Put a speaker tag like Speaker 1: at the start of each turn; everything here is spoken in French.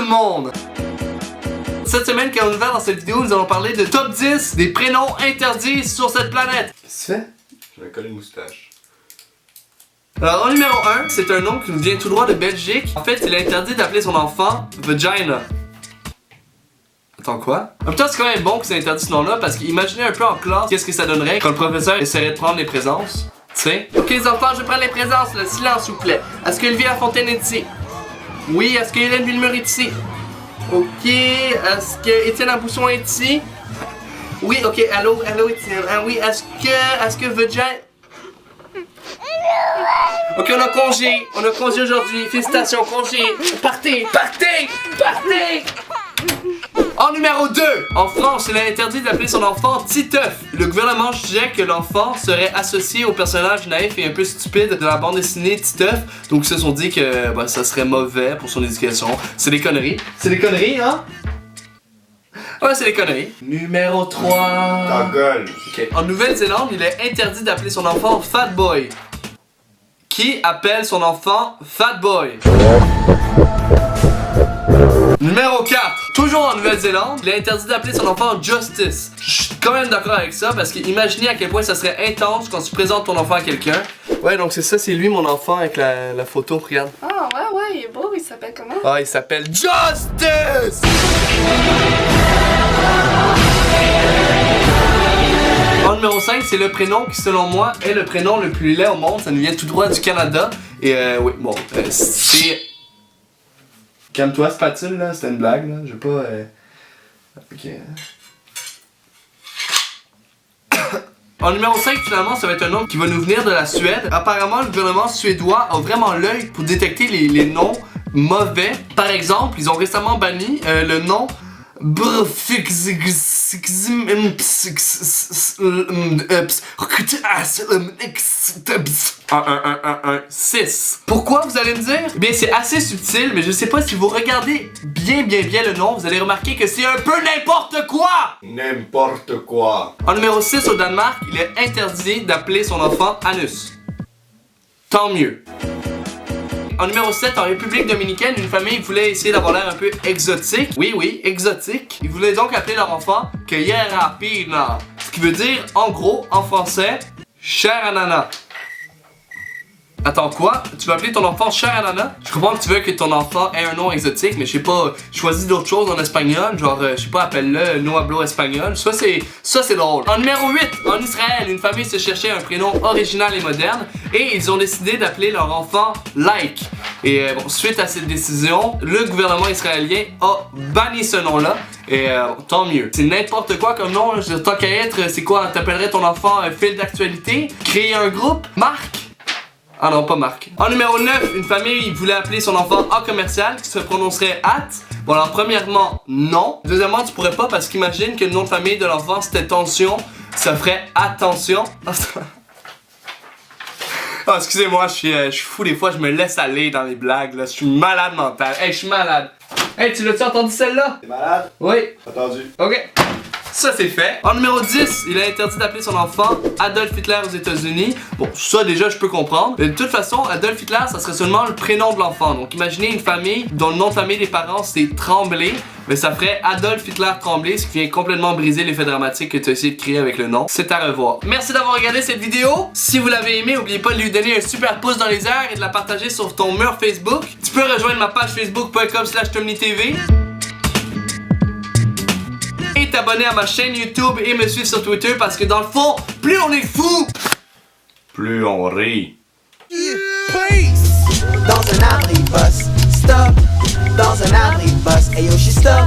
Speaker 1: monde! Cette semaine, quand on est dans cette vidéo, nous allons parler de top 10 des prénoms interdits sur cette planète. Qu'est-ce que tu fais?
Speaker 2: Je vais coller une moustache.
Speaker 1: Alors, en numéro 1, c'est un nom qui nous vient tout droit de Belgique. En fait, il est interdit d'appeler son enfant Vagina. Attends, quoi? En même temps, c'est quand même bon que c'est interdit ce nom-là, parce qu'imaginez un peu en classe qu'est-ce que ça donnerait quand le professeur essaierait de prendre les présences. Tu sais? Ok, les enfants, je prends les présences, le silence, s'il vous plaît. Est-ce que Olivia Fontaine est ici? Oui, est-ce que Hélène Villemur est ici? Ok, est-ce que Étienne Abousson est ici? Oui, ok, allô Étienne. Ah oui, est-ce que Vagina... Ok, on a congé aujourd'hui, félicitations, congé, partez! En numéro 2, en France, il est interdit d'appeler son enfant Titeuf. Le gouvernement jugeait que l'enfant serait associé au personnage naïf et un peu stupide de la bande dessinée Titeuf. Donc ils se sont dit que ça serait mauvais pour son éducation. C'est des conneries. C'est des conneries, hein? Ouais, c'est des conneries. Numéro 3.
Speaker 2: Ta gueule.
Speaker 1: Okay. En Nouvelle-Zélande, il est interdit d'appeler son enfant Fat Boy. Qui appelle son enfant Fat Boy? Numéro 4. Toujours en Nouvelle-Zélande, il est interdit d'appeler son enfant Justice. Je suis quand même d'accord avec ça parce que imaginez à quel point ça serait intense quand tu présentes ton enfant à quelqu'un. Ouais, donc c'est ça, c'est lui mon enfant avec la photo, regarde.
Speaker 3: Ah ouais, il est beau, il s'appelle comment?
Speaker 1: Ah, il s'appelle Justice! En numéro 5, c'est le prénom qui, selon moi, est le prénom le plus laid au monde. Ça nous vient tout droit du Canada. Et oui, bon, c'est... Calme-toi, spatule, là, c'était une blague, là. Je veux pas... Ok. En numéro 5, finalement, ça va être un nom qui va nous venir de la Suède. Apparemment, le gouvernement suédois a vraiment l'œil pour détecter les noms mauvais. Par exemple, ils ont récemment banni le nom... 6. Pourquoi, vous allez me dire? Eh bien, c'est assez subtil, mais je sais pas si vous regardez bien le nom, vous allez remarquer que c'est un peu n'importe quoi!
Speaker 2: N'importe quoi.
Speaker 1: En numéro 6 au Danemark, il est interdit d'appeler son enfant Anus. Tant mieux. En numéro 7, en République Dominicaine, une famille voulait essayer d'avoir l'air un peu exotique. Oui, exotique. Ils voulaient donc appeler leur enfant Kayerapina. Ce qui veut dire, en gros, en français, cher ananas. Attends, quoi? Tu veux appeler ton enfant cher ananas? Je comprends que tu veux que ton enfant ait un nom exotique, mais je sais pas, choisis d'autres choses en espagnol, genre, je sais pas, appelle-le No Hablo Espagnol. Ça, c'est drôle. En numéro 8, en Israël, une famille se cherchait un prénom original et moderne, et ils ont décidé d'appeler leur enfant Like. Et bon, suite à cette décision, le gouvernement israélien a banni ce nom-là. Et tant mieux. C'est n'importe quoi comme nom, tant qu'à être, c'est quoi? T'appellerais ton enfant fil d'actualité? Créer un groupe? Marc? Ah non, pas Marc. En numéro 9, une famille voulait appeler son enfant A commercial qui se prononcerait At. Bon alors premièrement, non. Deuxièmement, tu pourrais pas parce qu'imagine que le nom de famille de l'enfant c'était Tension. Ça ferait Attention. Oh, excusez-moi, je suis fou des fois, je me laisse aller dans les blagues là. Je suis malade mental. Hey, je suis malade. Hey, tu l'as-tu entendu celle-là?
Speaker 2: T'es malade?
Speaker 1: Oui.
Speaker 2: Entendu.
Speaker 1: Ok. Ça c'est fait. En numéro 10, il est interdit d'appeler son enfant Adolf Hitler aux États-Unis. Bon, ça déjà je peux comprendre. Mais de toute façon, Adolf Hitler, ça serait seulement le prénom de l'enfant. Donc imaginez une famille dont le nom de famille des parents c'est Tremblay. Mais ça ferait Adolf Hitler Tremblay, ce qui vient complètement briser l'effet dramatique que tu as essayé de créer avec le nom. C'est à revoir. Merci d'avoir regardé cette vidéo. Si vous l'avez aimé, n'oubliez pas de lui donner un super pouce dans les airs et de la partager sur ton mur Facebook. Tu peux rejoindre ma page facebook.com/TomnyTV. Et t'abonner à ma chaîne YouTube et me suivre sur Twitter parce que dans le fond, plus on est fou,
Speaker 2: Plus on rit.
Speaker 4: Dans un abribus, stop. Dans un abribus, ayo, she stop.